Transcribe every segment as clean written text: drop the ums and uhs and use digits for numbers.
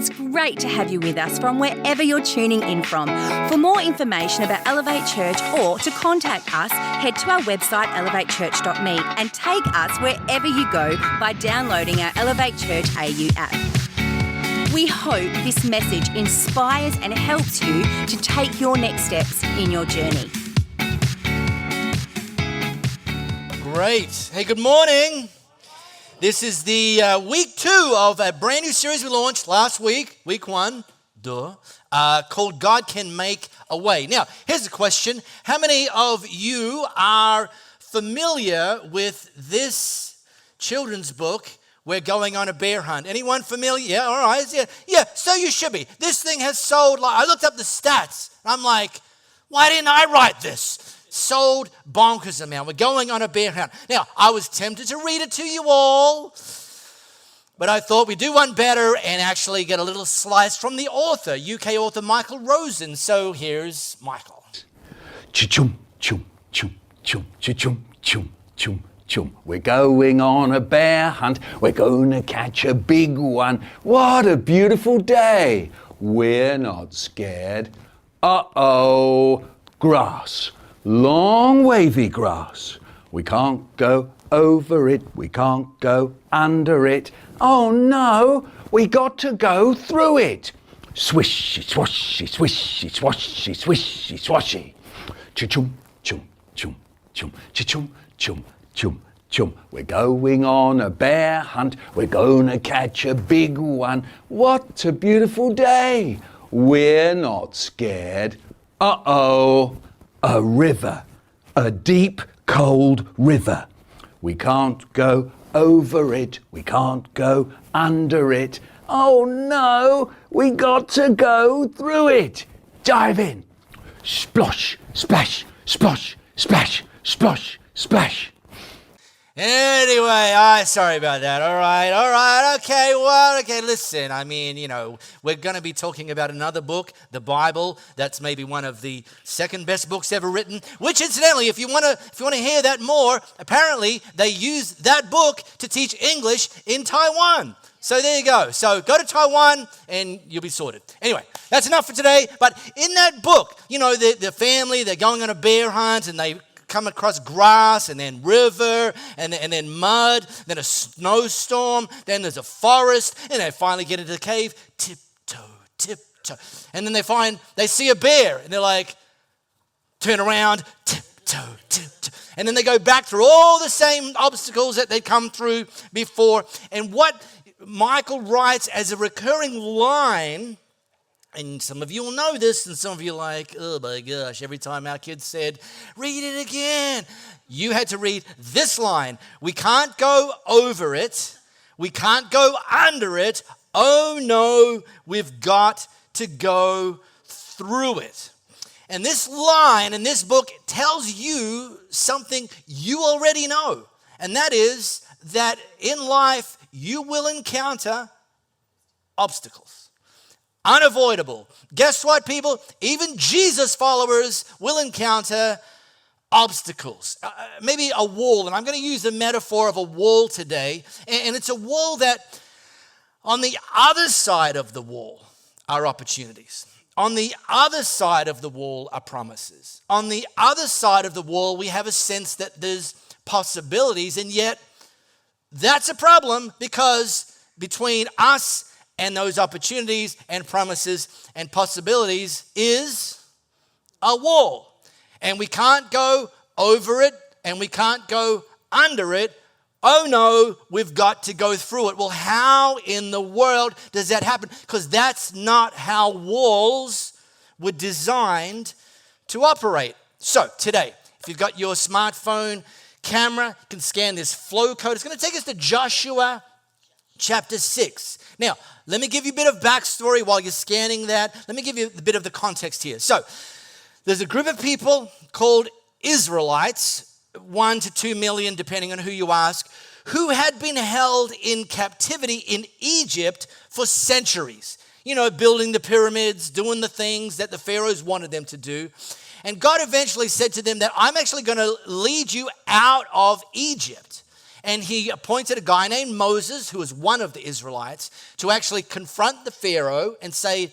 It's great to have you with us from wherever you're tuning in from. For more information about Elevate Church or to contact us, head to our website elevatechurch.me and take us wherever you go by downloading our Elevate Church AU app. We hope this message inspires and helps you to take your next steps in your journey. Great. Hey, good morning. This is the week 2 of a brand new series we launched last week, week 1, called God Can Make a Way. Now, here's the question. How many of you are familiar with this children's book, We're Going on a Bear Hunt? Anyone familiar? Yeah, all right. Yeah, so you should be. This thing has sold, I looked up the stats, and I'm like, why didn't I write this? Sold bonkers amount. We're going on a bear hunt. Now, I was tempted to read it to you all, but I thought we'd do one better and actually get a little slice from the author, UK author Michael Rosen. So here's Michael. Chum, chum, chum, chum, chum, chum, chum, chum. We're going on a bear hunt. We're going to catch a big one. What a beautiful day. We're not scared. Uh-oh, grass. Long wavy grass. We can't go over it. We can't go under it. Oh no, we got to go through it. Swishy, swashy, swishy, swashy, swishy, swashy. Chum, chum, chum, chum, chum, chum, chum, chum. We're going on a bear hunt. We're going to catch a big one. What a beautiful day. We're not scared. Uh-oh. A river, a deep, cold river. We can't go over it, we can't go under it. Oh no, we got to go through it. Dive in. Splosh, splash, splosh, splash, splosh, splash. Anyway, sorry about that. All right, okay, listen, we're going to be talking about another book, the Bible. That's maybe one of the second best books ever written, which incidentally, if you want to hear that more, apparently they use that book to teach English in Taiwan. So there you go. So go to Taiwan and you'll be sorted. Anyway, that's enough for today. But in that book, the family, they're going on a bear hunt and they come across grass and then river and then mud, then a snowstorm, then there's a forest, and they finally get into the cave, tiptoe. And then they see a bear and they're like, turn around, tiptoe. And then they go back through all the same obstacles that they'd come through before. And what Michael writes as a recurring line, and some of you will know this, and some of you are like, oh my gosh, every time our kids said, read it again, you had to read this line. We can't go over it. We can't go under it. Oh no, we've got to go through it. And this line in this book tells you something you already know, and that is that in life you will encounter obstacles. Unavoidable. Guess what, people? Even Jesus followers will encounter obstacles. Maybe a wall, and I'm going to use the metaphor of a wall today, and it's a wall that on the other side of the wall are opportunities. On the other side of the wall are promises. On the other side of the wall, we have a sense that there's possibilities, and yet that's a problem because between us and those opportunities and promises and possibilities is a wall. And we can't go over it and we can't go under it. Oh no, we've got to go through it. Well, how in the world does that happen? Because that's not how walls were designed to operate. So today, if you've got your smartphone camera, you can scan this flow code. It's going to take us to Joshua chapter 6. Now, let me give you a bit of backstory while you're scanning that. Let me give you a bit of the context here. So, there's a group of people called Israelites, 1 to 2 million, depending on who you ask, who had been held in captivity in Egypt for centuries. Building the pyramids, doing the things that the pharaohs wanted them to do. And God eventually said to them that I'm actually going to lead you out of Egypt. And he appointed a guy named Moses, who was one of the Israelites, to actually confront the Pharaoh and say,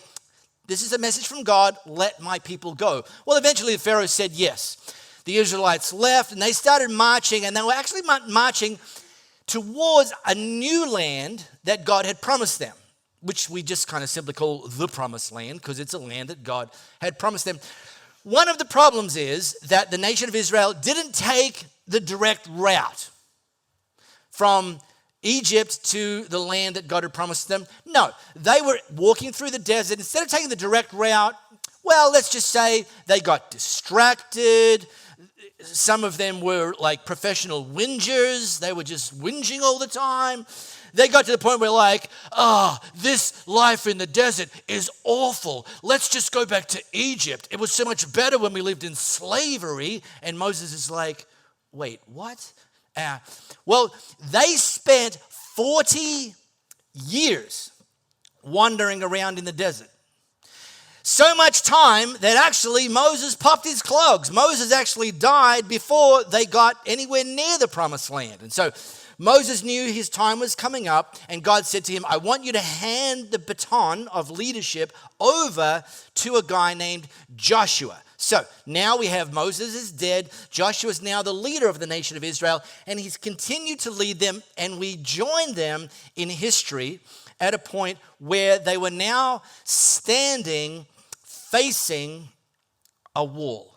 this is a message from God, let my people go. Well, eventually the Pharaoh said yes. The Israelites left and they started marching, and they were actually marching towards a new land that God had promised them, which we just kind of simply call the Promised Land because it's a land that God had promised them. One of the problems is that the nation of Israel didn't take the direct route from Egypt to the land that God had promised them. No, they were walking through the desert. Instead of taking the direct route, well, let's just say they got distracted. Some of them were like professional whingers. They were just whinging all the time. They got to the point where this life in the desert is awful. Let's just go back to Egypt. It was so much better when we lived in slavery. And Moses is like, wait, what? Well, they spent 40 years wandering around in the desert. So much time that actually Moses popped his clogs. Moses actually died before they got anywhere near the Promised Land. And so Moses knew his time was coming up, and God said to him, I want you to hand the baton of leadership over to a guy named Joshua. So now we have Moses is dead. Joshua is now the leader of the nation of Israel, and he's continued to lead them, and we join them in history at a point where they were now standing facing a wall.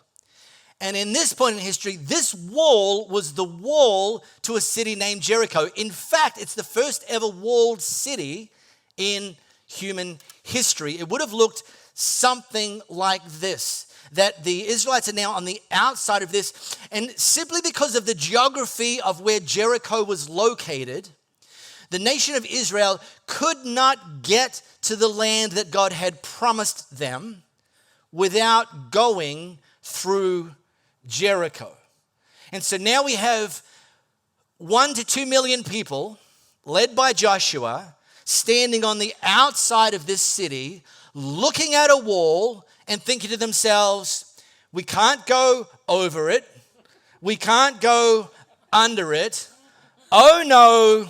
And in this point in history, this wall was the wall to a city named Jericho. In fact, it's the first ever walled city in human history. It would have looked something like this. That the Israelites are now on the outside of this, and simply because of the geography of where Jericho was located, the nation of Israel could not get to the land that God had promised them without going through Jericho. And so now we have 1 to 2 million people led by Joshua standing on the outside of this city, looking at a wall and thinking to themselves, we can't go over it. We can't go under it. Oh no,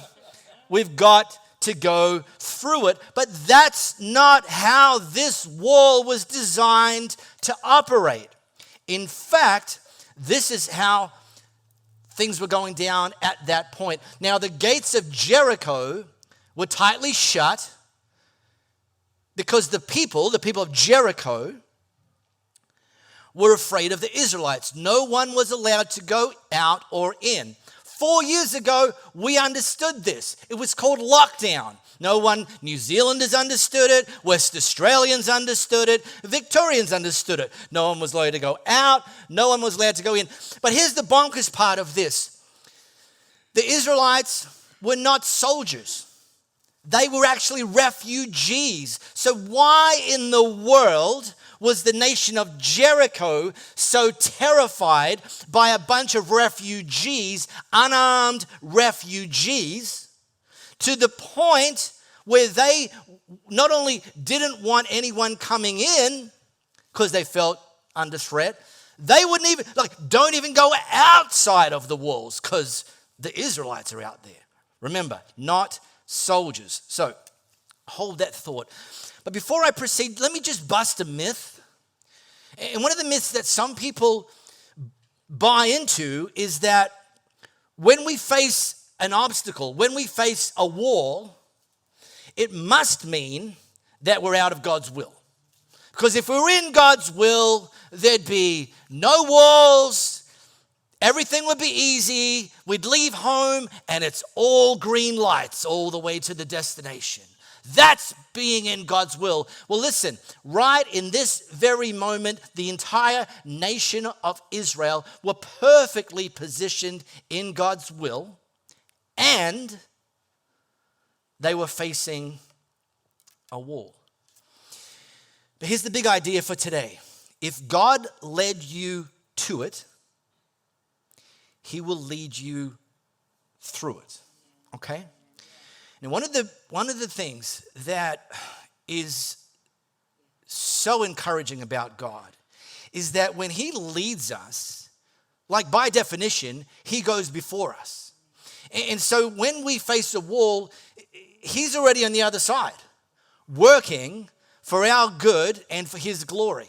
we've got to go through it. But that's not how this wall was designed to operate. In fact, this is how things were going down at that point. Now, the gates of Jericho were tightly shut because the people of Jericho were afraid of the Israelites. No one was allowed to go out or in. 4 years ago, we understood this. It was called lockdown. No one, New Zealanders understood it, West Australians understood it, Victorians understood it. No one was allowed to go out, no one was allowed to go in. But here's the bonkers part of this. The Israelites were not soldiers. They were actually refugees. So why in the world was the nation of Jericho so terrified by a bunch of refugees, unarmed refugees, to the point where they not only didn't want anyone coming in because they felt under threat, they wouldn't even, don't even go outside of the walls because the Israelites are out there. Remember, not soldiers. So hold that thought. But before I proceed, let me just bust a myth. And one of the myths that some people buy into is that when we face an obstacle, when we face a wall, it must mean that we're out of God's will. Because if we're in God's will, there'd be no walls, everything would be easy, we'd leave home, and it's all green lights all the way to the destination. That's being in God's will. Well, listen, right in this very moment, the entire nation of Israel were perfectly positioned in God's will, and they were facing a wall. But here's the big idea for today. If God led you to it, He will lead you through it. Okay? Now, one of the things that is so encouraging about God is that when He leads us, like by definition, He goes before us. And so when we face a wall, he's already on the other side, working for our good and for his glory.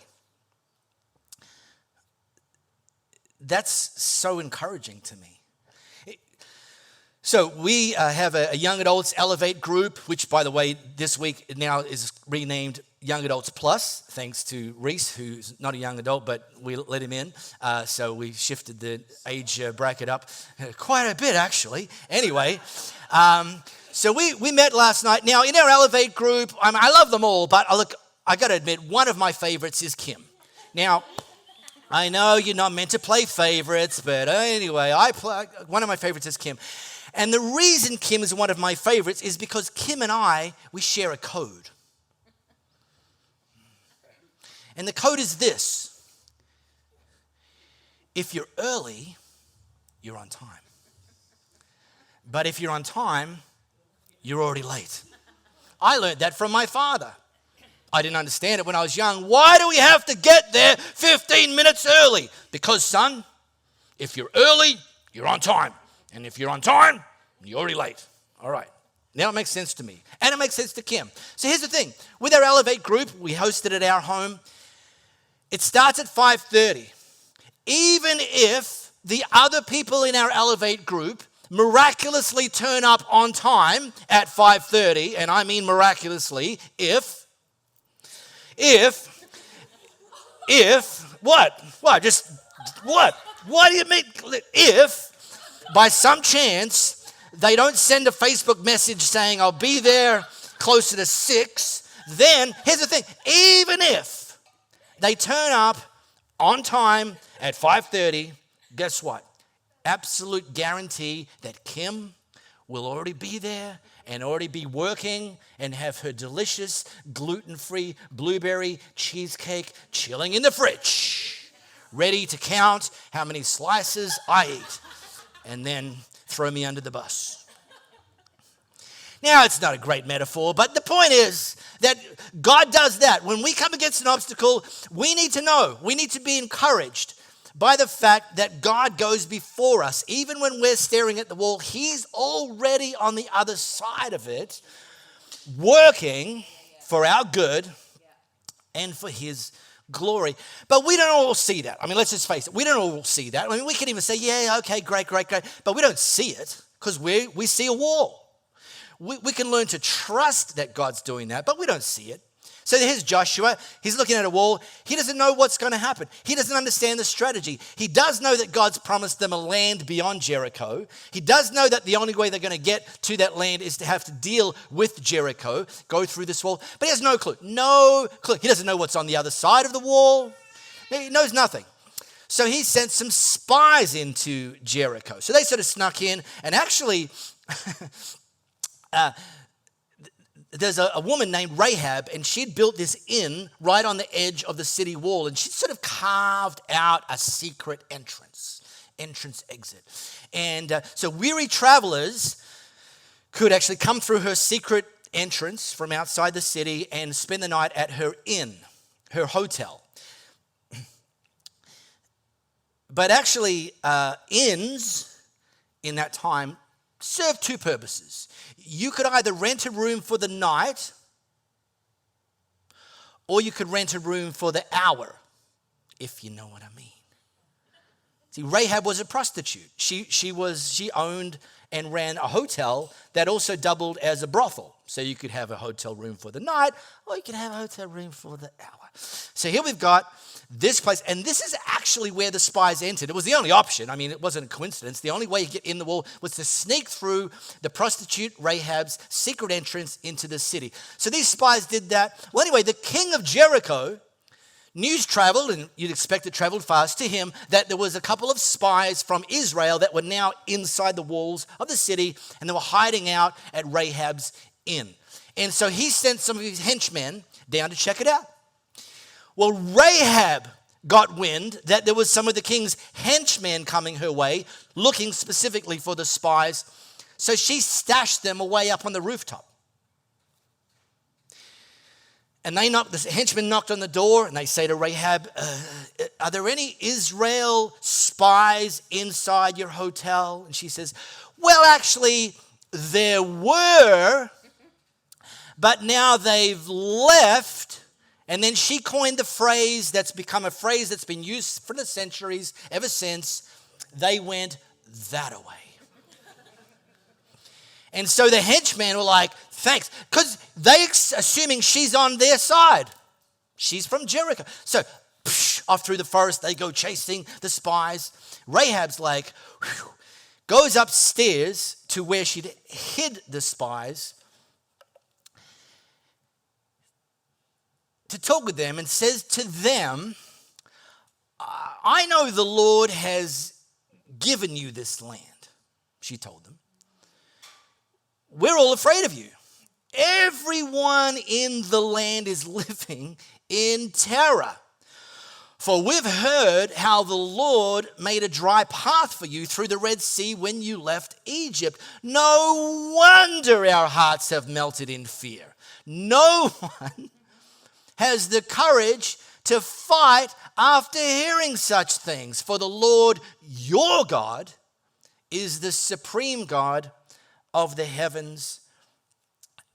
That's so encouraging to me. So we have a young adults Elevate group, which, by the way, this week now is renamed Young Adults Plus, thanks to Reese, who's not a young adult, but we let him in. So we shifted the age bracket up quite a bit, actually. Anyway, so we met last night. Now, in our Elevate group, I love them all, but I got to admit, one of my favorites is Kim. Now, I know you're not meant to play favorites, but anyway, one of my favorites is Kim. And the reason Kim is one of my favorites is because Kim and we share a code. And the code is this: if you're early, you're on time. But if you're on time, you're already late. I learned that from my father. I didn't understand it when I was young. Why do we have to get there 15 minutes early? Because, son, if you're early, you're on time. And if you're on time, you're already late. All right. Now it makes sense to me. And it makes sense to Kim. So here's the thing. With our Elevate group, we hosted at our home. It starts at 5:30. Even if the other people in our Elevate group miraculously turn up on time at 5:30, and I mean miraculously, if, what? What do you mean? If, by some chance, they don't send a Facebook message saying, I'll be there closer to 6, then, here's the thing, even if they turn up on time at 5:30, guess what? Absolute guarantee that Kim will already be there and already be working and have her delicious gluten-free blueberry cheesecake chilling in the fridge, ready to count how many slices I eat and then throw me under the bus. Now, it's not a great metaphor, but the point is that God does that. When we come against an obstacle, we need to know, we need to be encouraged by the fact that God goes before us. Even when we're staring at the wall, he's already on the other side of it, working for our good and for his glory. But we don't all see that. I mean, let's just face it. We don't all see that. I mean, we can even say, yeah, okay, great. But we don't see it because we see a wall. We can learn to trust that God's doing that, but we don't see it. So here's Joshua. He's looking at a wall. He doesn't know what's going to happen. He doesn't understand the strategy. He does know that God's promised them a land beyond Jericho. He does know that the only way they're going to get to that land is to have to deal with Jericho, go through this wall. But he has no clue. No clue. He doesn't know what's on the other side of the wall. He knows nothing. So he sent some spies into Jericho. So they sort of snuck in, and actually... there's a woman named Rahab, and she'd built this inn right on the edge of the city wall, and she'd sort of carved out a secret entrance exit. And so weary travelers could actually come through her secret entrance from outside the city and spend the night at her inn, her hotel. But actually, inns in that time served two purposes. You could either rent a room for the night, or you could rent a room for the hour, if you know what I mean. See, Rahab was a prostitute. She owned and ran a hotel that also doubled as a brothel. So you could have a hotel room for the night, or you could have a hotel room for the hour. So here we've got this place, and this is actually where the spies entered. It was the only option. I mean, it wasn't a coincidence. The only way you get in the wall was to sneak through the prostitute Rahab's secret entrance into the city. So these spies did that. Well, anyway, the king of Jericho, news traveled, and you'd expect it traveled fast to him, that there was a couple of spies from Israel that were now inside the walls of the city, and they were hiding out at Rahab's inn. And so he sent some of his henchmen down to check it out. Well, Rahab got wind that there was some of the king's henchmen coming her way, looking specifically for the spies. So she stashed them away up on the rooftop. And the henchmen knocked on the door, and they say to Rahab, are there any Israel spies inside your hotel? And she says, Well, actually, there were, but now they've left. And then she coined the phrase that's become a phrase that's been used for the centuries ever since. They went that away. And so the henchmen were like, thanks. Because they assuming she's on their side. She's from Jericho. So off through the forest, they go chasing the spies. Rahab's like, whew, goes upstairs to where she'd hid the spies to talk with them and says to them, I know the Lord has given you this land, she told them. We're all afraid of you. Everyone in the land is living in terror. For we've heard how the Lord made a dry path for you through the Red Sea when you left Egypt. No wonder our hearts have melted in fear. No one has the courage to fight after hearing such things. For the Lord, your God, is the supreme God of the heavens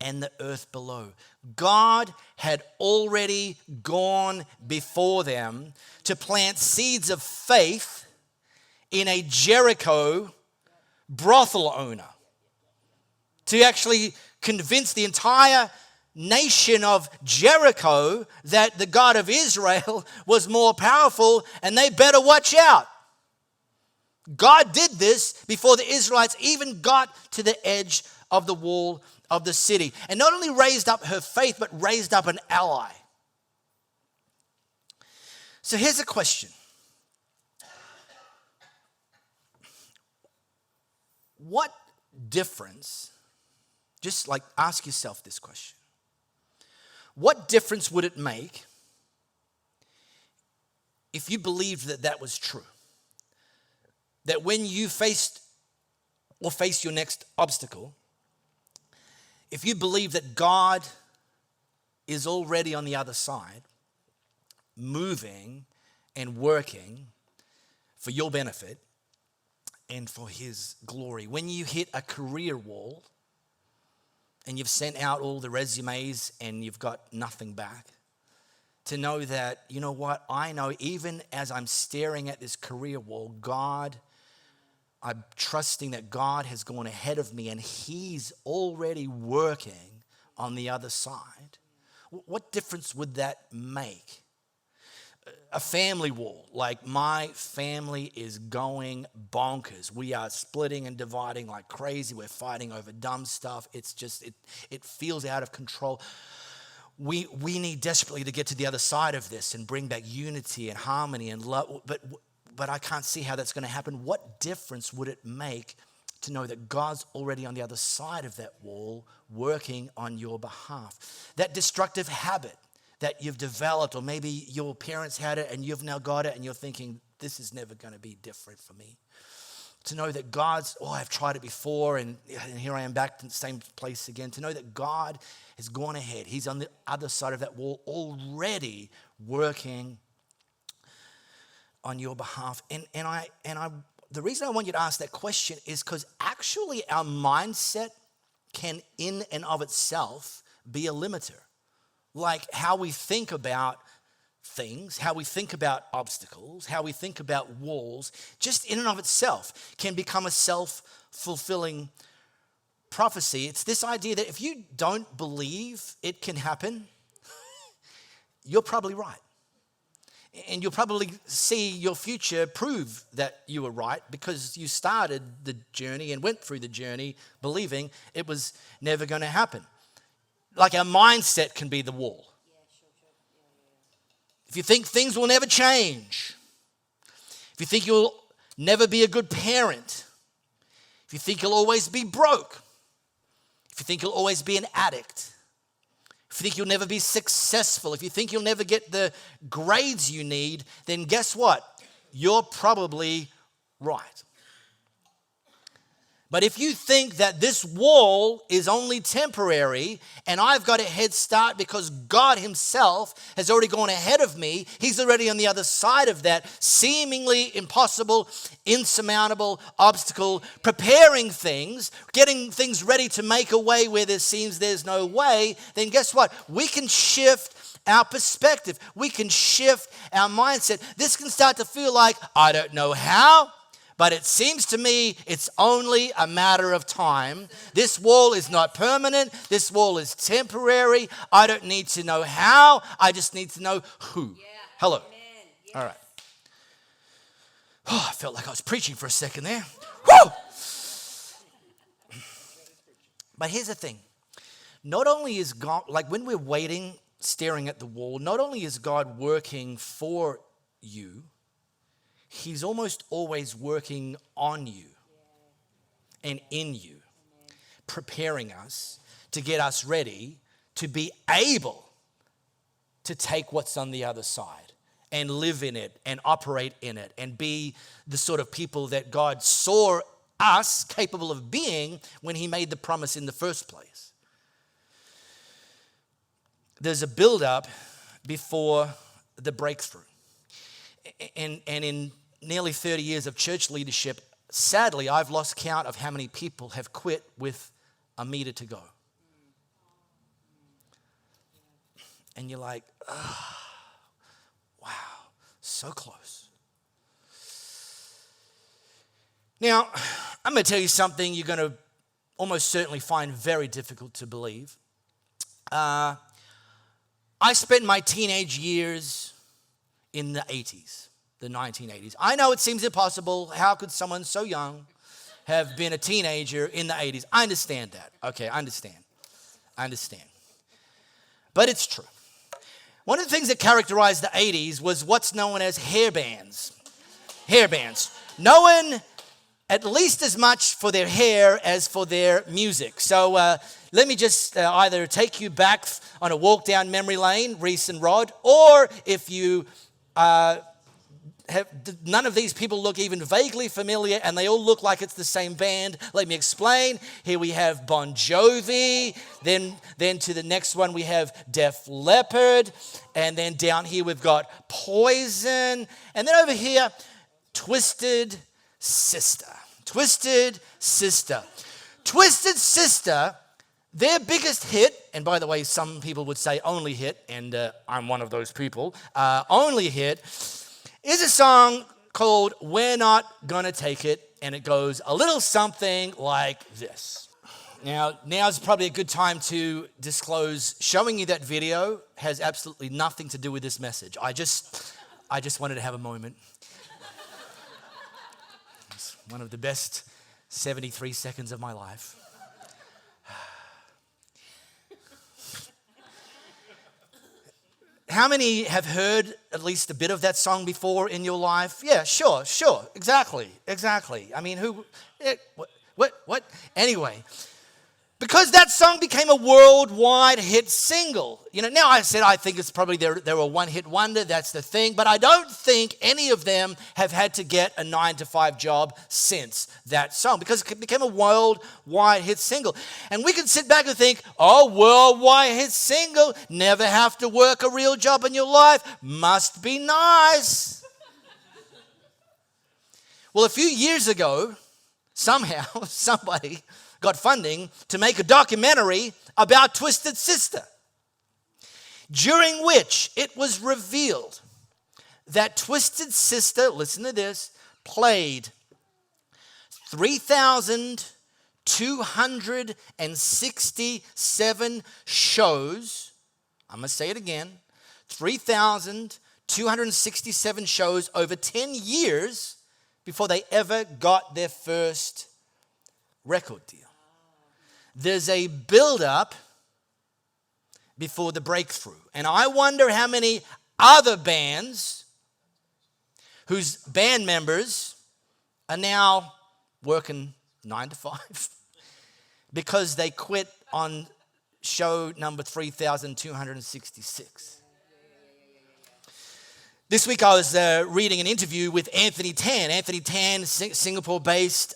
and the earth below. God had already gone before them to plant seeds of faith in a Jericho brothel owner, to actually convince the entire nation of Jericho that the God of Israel was more powerful and they better watch out. God did this before the Israelites even got to the edge of the wall of the city. And not only raised up her faith, but raised up an ally. So here's a question. What difference, just like ask yourself this question. What difference would it make if you believed that that was true? That when you face your next obstacle, if you believe that God is already on the other side, moving and working for your benefit and for his glory. When you hit a career wall and you've sent out all the resumes and you've got nothing back, to know that, you know what, I know even as I'm staring at this career wall, I'm trusting that God has gone ahead of me and he's already working on the other side. What difference would that make? A family wall, like my family is going bonkers. We are splitting and dividing like crazy. We're fighting over dumb stuff. It's just, it feels out of control. We need desperately to get to the other side of this and bring back unity and harmony and love. But I can't see how that's going to happen. What difference would it make to know that God's already on the other side of that wall working on your behalf? That destructive habit that you've developed, or maybe your parents had it and you've now got it and you're thinking, this is never going to be different for me. To know that I've tried it before and here I am back in the same place again. To know that God has gone ahead. He's on the other side of that wall already working on your behalf. And the reason I want you to ask that question is because actually our mindset can in and of itself be a limiter. Like how we think about things, how we think about obstacles, how we think about walls, just in and of itself can become a self-fulfilling prophecy. It's this idea that if you don't believe it can happen, you're probably right. And you'll probably see your future prove that you were right because you started the journey and went through the journey believing it was never going to happen. Like our mindset can be the wall. If you think things will never change, if you think you'll never be a good parent, if you think you'll always be broke, if you think you'll always be an addict, if you think you'll never be successful, if you think you'll never get the grades you need, then guess what? You're probably right. But if you think that this wall is only temporary and I've got a head start because God himself has already gone ahead of me, he's already on the other side of that seemingly impossible, insurmountable obstacle, preparing things, getting things ready to make a way where there seems there's no way, then guess what? We can shift our perspective. We can shift our mindset. This can start to feel like, I don't know how, but it seems to me it's only a matter of time. This wall is not permanent. This wall is temporary. I don't need to know how. I just need to know who. Yeah. Hello. Yes. All right. Oh, I felt like I was preaching for a second there. Woo! But here's the thing. Not only is God, like when we're waiting, staring at the wall, not only is God working for you, he's almost always working on you and in you, preparing us to get us ready to be able to take what's on the other side and live in it and operate in it and be the sort of people that God saw us capable of being when he made the promise in the first place. There's a build-up before the breakthrough. And in nearly 30 years of church leadership, sadly, I've lost count of how many people have quit with a meter to go. And you're like, oh, wow, so close. Now, I'm going to tell you something you're going to almost certainly find very difficult to believe. I spent my teenage years in the 80s. The 1980s. I know it seems impossible. How could someone so young have been a teenager in the 80s? I understand that. Okay, I understand. But it's true. One of the things that characterized the 80s was what's known as hair bands. Hair bands. Known at least as much for their hair as for their music. So let me just either take you back on a walk down memory lane, Reese and Rod, or if you none of these people look even vaguely familiar and they all look like it's the same band. Let me explain. Here we have Bon Jovi. Then to the next one we have Def Leppard. And then down here we've got Poison. And then over here, Twisted Sister. Twisted Sister. Twisted Sister, their biggest hit, and by the way, some people would say only hit, and I'm one of those people, only hit, is a song called We're Not Gonna Take It, and it goes a little something like this. Now's probably a good time to disclose showing you that video has absolutely nothing to do with this message. I just wanted to have a moment. It's one of the best 73 seconds of my life. How many have heard at least a bit of that song before in your life? Yeah, sure, exactly. I mean, what? Anyway, because that song became a worldwide hit single. Now I said I think it's probably they're a one-hit wonder, that's the thing, but I don't think any of them have had to get a 9-to-5 job since that song because it became a worldwide hit single. And we can sit back and think, oh, worldwide hit single, never have to work a real job in your life, must be nice. Well, a few years ago, somehow, somebody got funding to make a documentary about Twisted Sister, during which it was revealed that Twisted Sister, listen to this, played 3,267 shows. I'm going to say it again, 3,267 shows over 10 years before they ever got their first record deal. There's a build-up before the breakthrough. And I wonder how many other bands whose band members are now working 9 to 5 because they quit on show number 3,266. This week I was reading an interview with Anthony Tan. Anthony Tan, Singapore-based,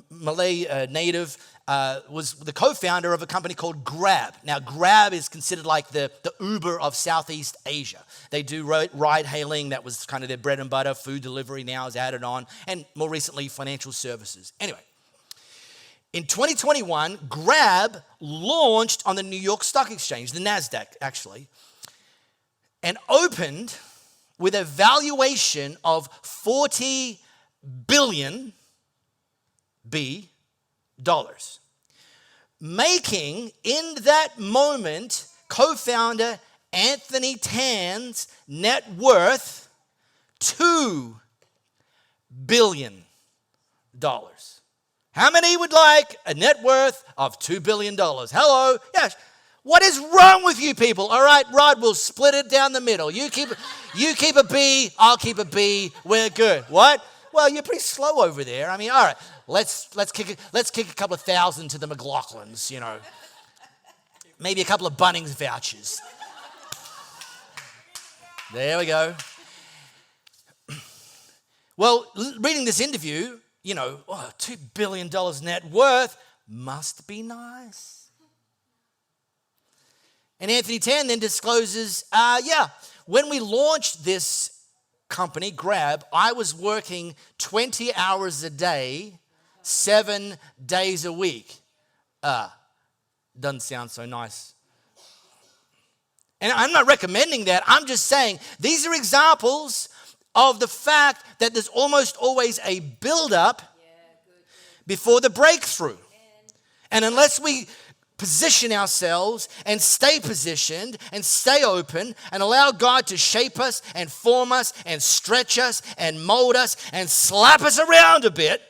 Malay native, was the co-founder of a company called Grab. Now, Grab is considered like the Uber of Southeast Asia. They do ride-hailing. That was kind of their bread and butter. Food delivery now is added on. And more recently, financial services. Anyway, in 2021, Grab launched on the New York Stock Exchange, the NASDAQ, actually, and opened with a valuation of $40 billion, making in that moment co-founder Anthony Tan's net worth $2 billion. How many would like a net worth of $2 billion? Hello? Yes. What is wrong with you people? All right, Rod, we'll split it down the middle. You keep a B, I'll keep a B. We're good. What? Well, you're pretty slow over there. I mean, all right, let's kick a couple of thousand to the McLaughlins, you know. Maybe a couple of Bunnings vouchers. There we go. Well, reading this interview, you know, $2 billion net worth must be nice. And Anthony Tan then discloses, when we launched this company, Grab, I was working 20 hours a day, 7 days a week. Doesn't sound so nice. And I'm not recommending that. I'm just saying these are examples of the fact that there's almost always a build-up before the breakthrough. And unless we position ourselves and stay positioned and stay open and allow God to shape us and form us and stretch us and mold us and slap us around a bit,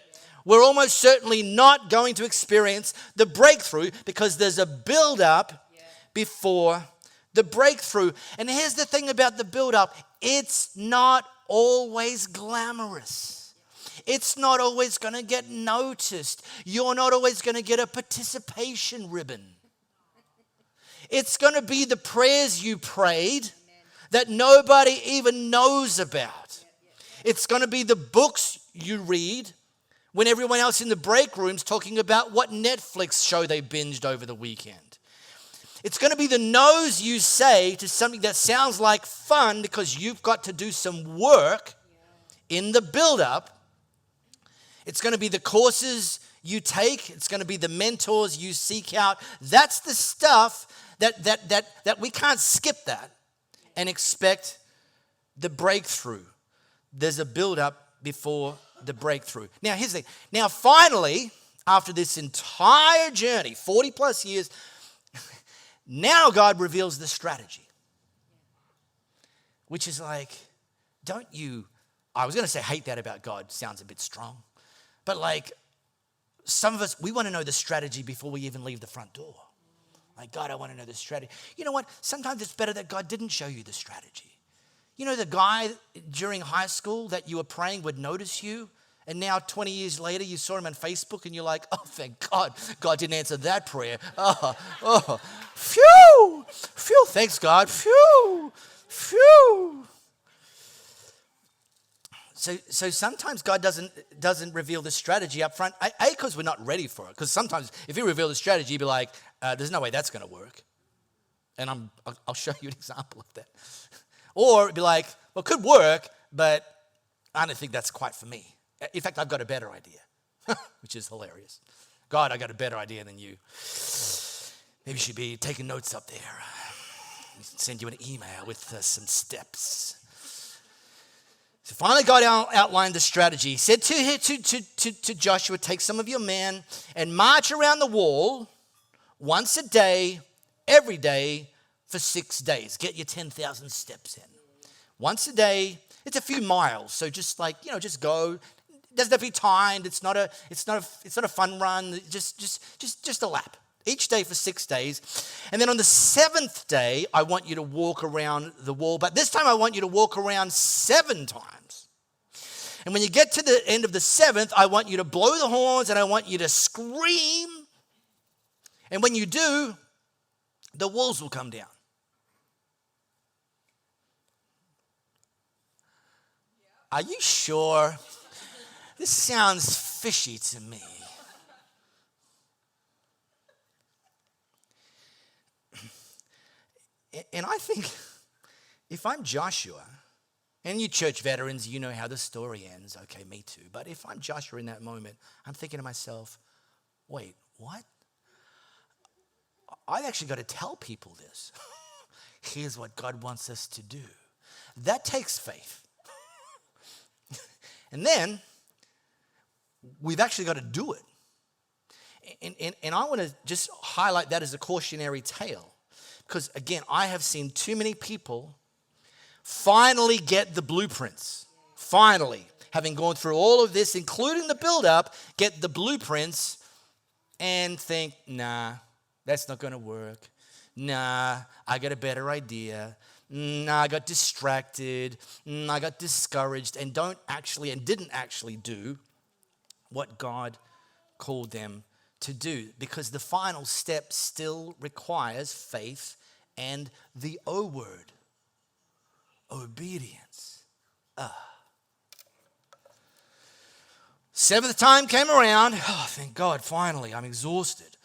we're almost certainly not going to experience the breakthrough because there's a build-up before the breakthrough. And here's the thing about the build-up. It's not always glamorous. It's not always going to get noticed. You're not always going to get a participation ribbon. It's going to be the prayers you prayed that nobody even knows about. It's going to be the books you read when everyone else in the break room's talking about what Netflix show they binged over the weekend. It's going to be the no's you say to something that sounds like fun because you've got to do some work in the build-up. It's going to be the courses you take. It's going to be the mentors you seek out. That's the stuff that we can't skip that and expect the breakthrough. There's a build-up before the breakthrough. Now, here's the thing. Now, finally, after this entire journey, 40 plus years, now God reveals the strategy, which is like, don't you, I was going to say hate that about God. Sounds a bit strong. But like, some of us, we want to know the strategy before we even leave the front door. Like, God, I want to know the strategy. You know what? Sometimes it's better that God didn't show you the strategy. You know the guy during high school that you were praying would notice you, and now 20 years later you saw him on Facebook and you're like, oh, thank God, God didn't answer that prayer. Phew, thanks God, phew. So sometimes God doesn't reveal the strategy up front, because we're not ready for it. Because sometimes if he revealed the strategy, he'd be like, there's no way that's going to work. And I'll show you an example of that. Or it'd be like, well, it could work, but I don't think that's quite for me. In fact, I've got a better idea, which is hilarious. God, I got a better idea than you. Maybe you should be taking notes up there. Send you an email with some steps. So finally, God outlined the strategy. He said to Joshua, take some of your men and march around the wall once a day, every day, for 6 days. Get your 10,000 steps in. Once a day, it's a few miles. So just just go. It doesn't have to be timed. It's not a fun run. Just a lap. Each day for 6 days. And then on the 7th day, I want you to walk around the wall. But this time I want you to walk around 7 times. And when you get to the end of the 7th, I want you to blow the horns and I want you to scream. And when you do, the walls will come down. Are you sure? This sounds fishy to me. And I think if I'm Joshua, and you church veterans, you know how the story ends. Okay, me too. But if I'm Joshua in that moment, I'm thinking to myself, wait, what? I've actually got to tell people this. Here's what God wants us to do. That takes faith. And then we've actually got to do it. And I want to just highlight that as a cautionary tale. Because again, I have seen too many people finally get the blueprints. Finally, having gone through all of this, including the build-up, get the blueprints and think, nah, that's not going to work. Nah, I got a better idea. Nah, I got distracted. I got discouraged and didn't actually do what God called them to do, because the final step still requires faith and the O word, obedience. Seventh time came around. Oh, thank God, finally, I'm exhausted.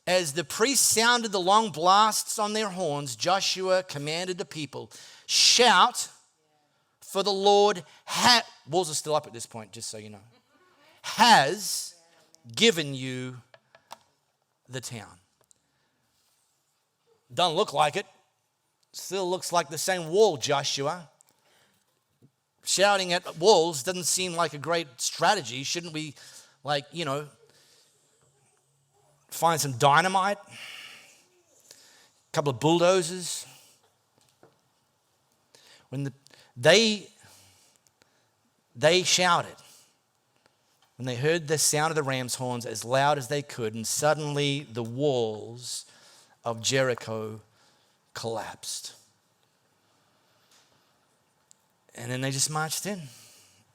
As the priests sounded the long blasts on their horns, Joshua commanded the people, shout, for the Lord walls are still up at this point, just so you know, has given you the town. Doesn't look like it. Still looks like the same wall, Joshua. Shouting at walls doesn't seem like a great strategy. Shouldn't we, find some dynamite? A couple of bulldozers? When they shouted, when they heard the sound of the ram's horns as loud as they could, and suddenly the walls of Jericho collapsed. And then they just marched in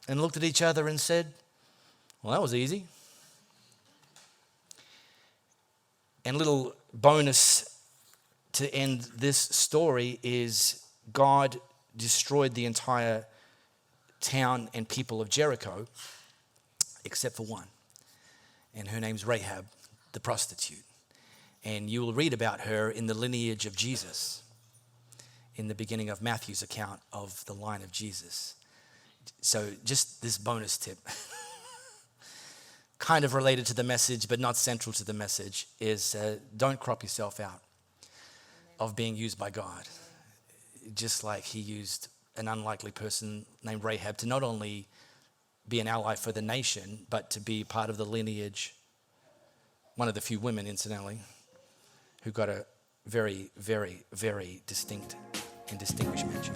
and looked at each other and said, well, that was easy. And little bonus to end this story is God destroyed the entire town and people of Jericho except for one. And her name's Rahab, the prostitute. And you will read about her in the lineage of Jesus, in the beginning of Matthew's account of the line of Jesus. So just this bonus tip, kind of related to the message, but not central to the message, is don't crop yourself out of being used by God. Just like he used an unlikely person named Rahab to not only be an ally for the nation, but to be part of the lineage, one of the few women, incidentally, who got a very, very, very distinct and distinguished mention.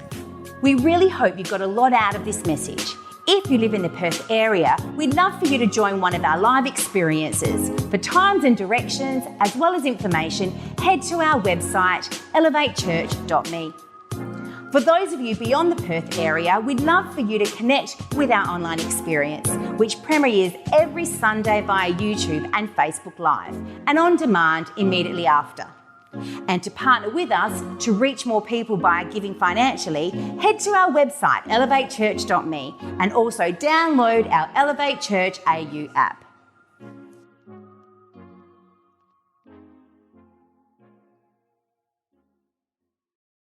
We really hope you got a lot out of this message. If you live in the Perth area, we'd love for you to join one of our live experiences. For times and directions, as well as information, head to our website, elevatechurch.me. For those of you beyond the Perth area, we'd love for you to connect with our online experience, which premieres every Sunday via YouTube and Facebook Live, and on demand immediately after. And to partner with us to reach more people by giving financially, head to our website, elevatechurch.me, and also download our Elevate Church AU app.